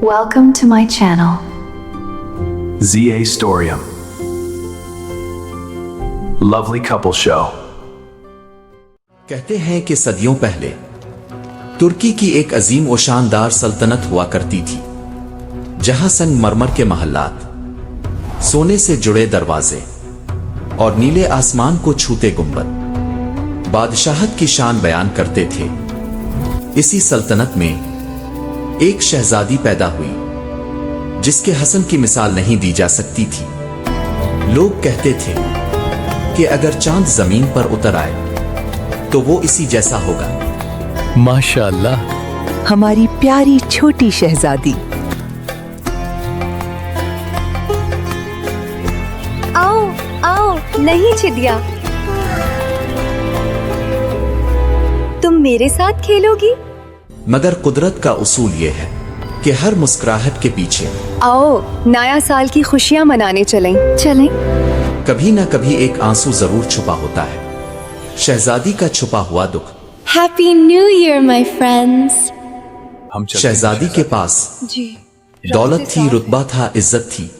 Welcome to my channel. ZA Storium. Lovely couple show. कहते हैं कि सदियों पहले तुर्की की एक अजीम और शानदार सल्तनत हुआ करती थी, जहां संगमरमर के महल्लात, सोने से जुड़े दरवाजे और नीले आसमान को छूते गुंबद बादशाहत की शान बयान करते थे। इसी सल्तनत में एक शहजादी पैदा हुई जिसके हसन की मिसाल नहीं दी जा सकती थी। लोग कहते थे कि अगर चांद जमीन पर उतर आए तो वो इसी जैसा होगा। माशाअल्लाह, हमारी प्यारी छोटी शहजादी। आओ आओ, नहीं चिड़िया, तुम मेरे साथ खेलोगी? मगर कुदरत का उसूल ये है कि हर मुस्कुराहट के पीछे आओ नया साल की खुशियां मनाने चलें। चलें। कभी न कभी एक आंसू जरूर छुपा होता है, शहजादी का छुपा हुआ दुख। Happy New Year, my friends. शहजादी के पास जी, दौलत थी, रुतबा था, इज्जत थी,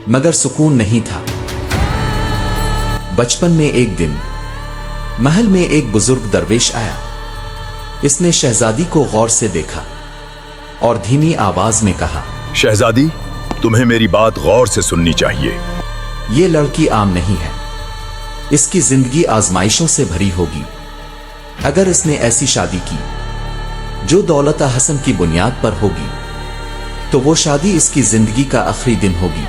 मगर सुकून नहीं था। बचपन में एक दिन महल में एक बुजुर्ग दरवेश आया। इसने शहजादी को गौर से देखा और धीमी आवाज में कहा, शहजादी, तुम्हें मेरी बात गौर से सुननी चाहिए। ये लड़की आम नहीं है, इसकी जिंदगी आजमाइशों से भरी होगी। अगर इसने ऐसी शादी की जो दौलत हसन की बुनियाद पर होगी तो वो शादी इसकी जिंदगी का आखिरी दिन होगी।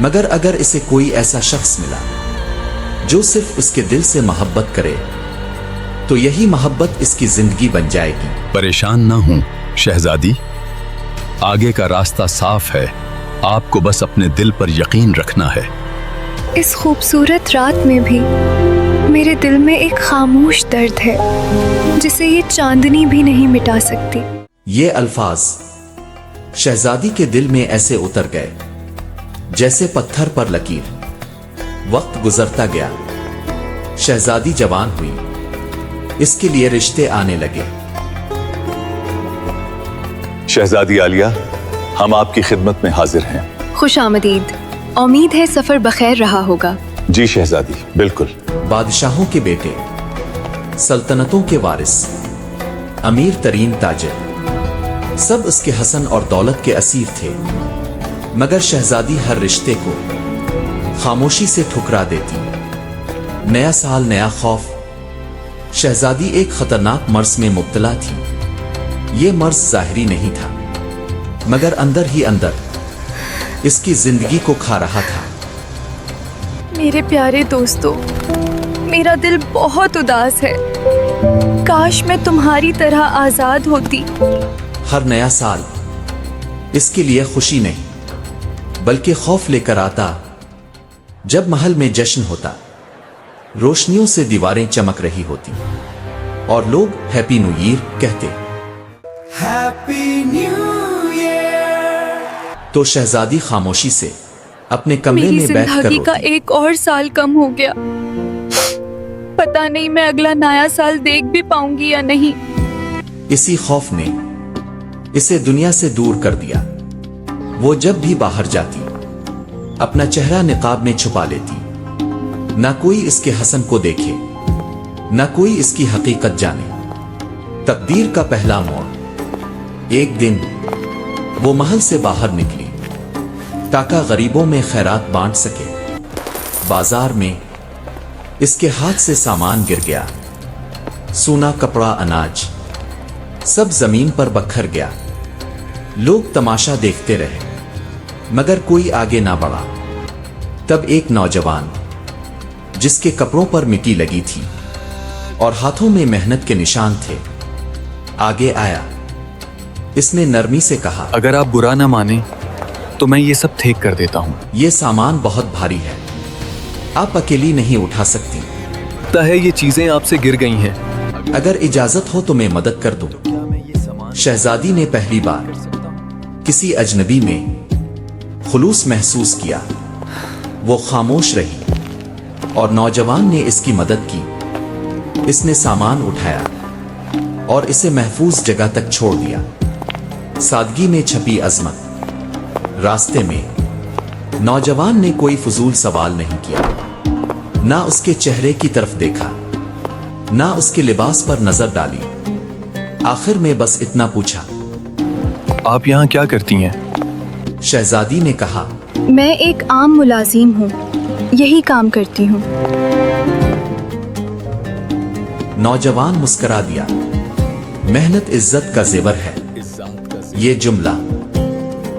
मगर अगर इसे कोई ऐसा शख्स मिला जो सिर्फ उसके दिल से मोहब्बत करे तो यही मोहब्बत इसकी जिंदगी बन जाएगी। परेशान ना हूं शहजादी, आगे का रास्ता साफ है, आपको बस अपने दिल पर यकीन रखना है। इस खूबसूरत रात में भी मेरे दिल में एक खामोश दर्द है जिसे ये चांदनी भी नहीं मिटा सकती। ये अल्फाज शहजादी के दिल में ऐसे उतर गए जैसे पत्थर पर लकीर। वक्त गुजरता गया, शहजादी जवान हुई, इसके लिए रिश्ते आने लगे। शहजादी आलिया, हम आपकी खिदमत में हाजिर हैं। खुश आमदीद। उम्मीद है सफर बखैर रहा होगा। जी शहजादी, बिल्कुल। बादशाहों के बेटे, सल्तनतों के वारिस, अमीर तरीन ताजिर, सब उसके हसन और दौलत के असीर थे। मगर शहजादी हर रिश्ते को खामोशी से ठुकरा देती। नया साल, नया खौफ। शहजादी एक खतरनाक मर्ज में मुब्तला थी। ये मर्ज जाहिरी नहीं था, मगर अंदर ही अंदर इसकी जिंदगी को खा रहा था। मेरे प्यारे दोस्तों, मेरा दिल बहुत उदास है। काश मैं तुम्हारी तरह आजाद होती। हर नया साल इसके लिए खुशी नहीं बल्कि खौफ लेकर आता। जब महल में जश्न होता, रोशनियों से दीवारें चमक रही होती और लोग हैप्पी न्यू ईयर कहते। तो शहजादी खामोशी से अपने कमरे मेरी में बैठकर जिंदगी का रोती। एक और साल कम हो गया। पता नहीं मैं अगला नया साल देख भी पाऊंगी या नहीं। इसी खौफ ने इसे दुनिया से दूर कर दिया। वो जब भी बाहर जाती अपना चेहरा निकाब में छुपा लेती। ना कोई इसके हसन को देखे, ना कोई इसकी हकीकत जाने। तकदीर का पहला मोड़। एक दिन वो महल से बाहर निकली ताकि गरीबों में खैरात बांट सके। बाजार में इसके हाथ से सामान गिर गया। सोना, कपड़ा, अनाज सब जमीन पर बखर गया। लोग तमाशा देखते रहे मगर कोई आगे ना बढ़ा। तब एक नौजवान जिसके कपड़ों पर मिट्टी लगी थी और हाथों में मेहनत के निशान थे, आगे आया। इसने नरमी से कहा, अगर आप बुरा ना माने तो मैं ये सब ठीक कर देता हूँ। यह सामान बहुत भारी है, आप अकेली नहीं उठा सकती। लगता है ये चीजें आपसे गिर गई हैं। अगर इजाजत हो तो मैं मदद कर दूं। शहजादी ने पहली बार किसी अजनबी में खुलूस महसूस किया। वो खामोश रही और नौजवान ने इसकी मदद की। इसने सामान उठाया और इसे महफूज जगह तक छोड़ दिया। सादगी में छपी अजमत। रास्ते में नौजवान ने कोई फजूल सवाल नहीं किया, ना उसके चेहरे की तरफ देखा, ना उसके लिबास पर नजर डाली। आखिर में बस इतना पूछा, आप यहाँ क्या करती हैं? शहजादी ने कहा, मैं एक आम मुलाजिम हूँ, यही काम करती हूँ। नौजवान मुस्करा दिया। मेहनत इज्जत का जेवर है। ये जुमला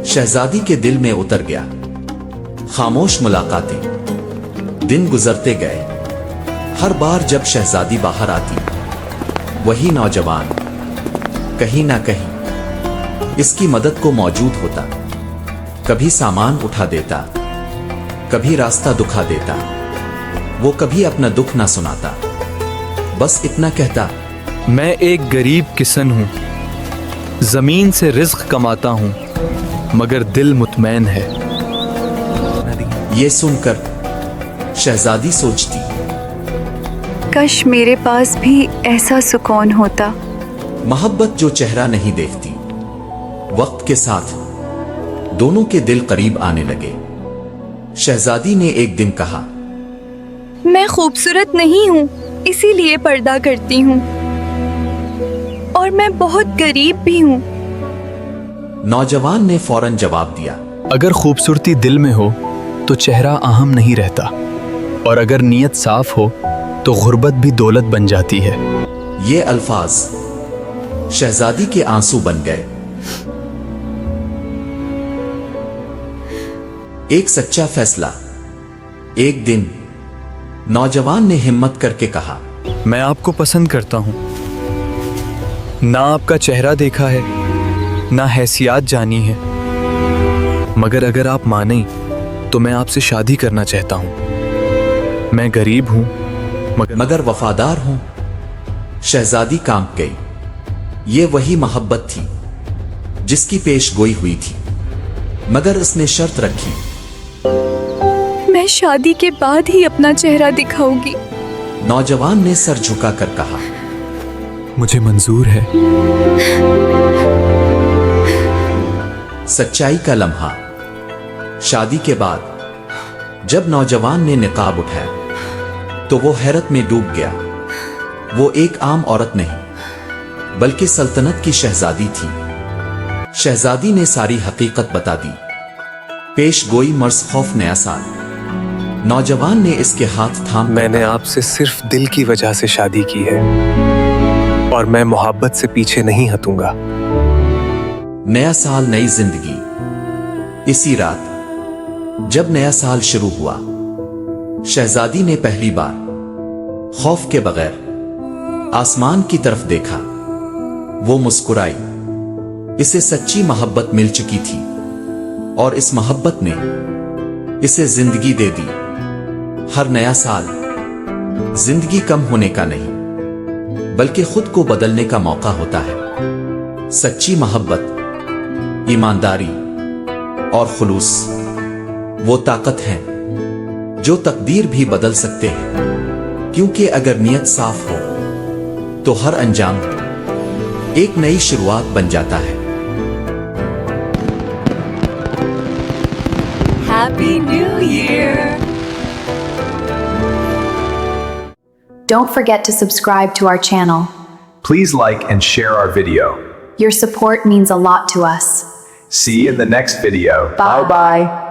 शहजादी के दिल में उतर गया। खामोश मुलाकातें दिन गुजरते गए। हर बार जब शहजादी बाहर आती, वही नौजवान कहीं ना कहीं इसकी मदद को मौजूद होता। कभी सामान उठा देता, कभी रास्ता दुखा देता। वो कभी अपना दुख ना सुनाता, बस इतना कहता, मैं एक गरीब किसान हूँ, जमीन से रिज्क कमाता हूँ, मगर दिल मुतमैन है। ये सुनकर शहजादी सोचती, काश मेरे पास भी ऐसा सुकून होता। मोहब्बत जो चेहरा नहीं देखती। वक्त के साथ दोनों के दिल करीब आने लगे। शहजादी ने एक दिन कहा, मैं खूबसूरत नहीं हूँ, इसीलिए पर्दा करती हूँ, और मैं बहुत गरीब भी हूँ। नौजवान ने फौरन जवाब दिया, अगर खूबसूरती दिल में हो तो चेहरा अहम नहीं रहता, और अगर नीयत साफ हो तो गुर्बत भी दौलत बन जाती है। ये अल्फाज शहजादी के आंसू बन गए। एक सच्चा फैसला। एक दिन नौजवान ने हिम्मत करके कहा, मैं आपको पसंद करता हूँ। ना आपका चेहरा देखा है, ना हैसियत जानी है, मगर अगर आप माने तो मैं आपसे शादी करना चाहता हूँ। मैं गरीब हूँ मगर वफादार हूं। शहजादी कांप गई। ये वही मोहब्बत थी जिसकी पेशगोई हुई थी, मगर उसने शर्त रखी, मैं शादी के बाद ही अपना चेहरा दिखाऊंगी। नौजवान ने सर झुकाकर कहा, मुझे मंजूर है। सच्चाई का लम्हा। शादी के बाद जब नौजवान ने निकाब उठाया तो वो हैरत में डूब गया। वो एक आम औरत नहीं, बल्कि सल्तनत की शहजादी थी। शहजादी ने सारी हकीकत बता दी। पेश गोई मर्ज खौफ नया साल। नौजवान ने इसके हाथ थाम, मैंने आपसे सिर्फ दिल की वजह से शादी की है, और मैं मोहब्बत से पीछे नहीं हटूंगा। नया साल, नई जिंदगी। इसी रात जब नया साल शुरू हुआ, शहजादी ने पहली बार खौफ के बगैर आसमान की तरफ देखा। वो मुस्कुराई। इसे सच्ची मोहब्बत मिल चुकी थी, और इस मोहब्बत ने इसे जिंदगी दे दी। हर नया साल जिंदगी कम होने का नहीं, बल्कि खुद को बदलने का मौका होता है। सच्ची मोहब्बत, ईमानदारी और खुलूस वो ताकत है जो तकदीर भी बदल सकते हैं, क्योंकि अगर नीयत साफ हो तो हर अंजाम एक नई शुरुआत बन जाता है। Happy New Year! Don't forget to subscribe to our channel. Please like and share our video. Your support means a lot to us. See you in the next video. Bye bye.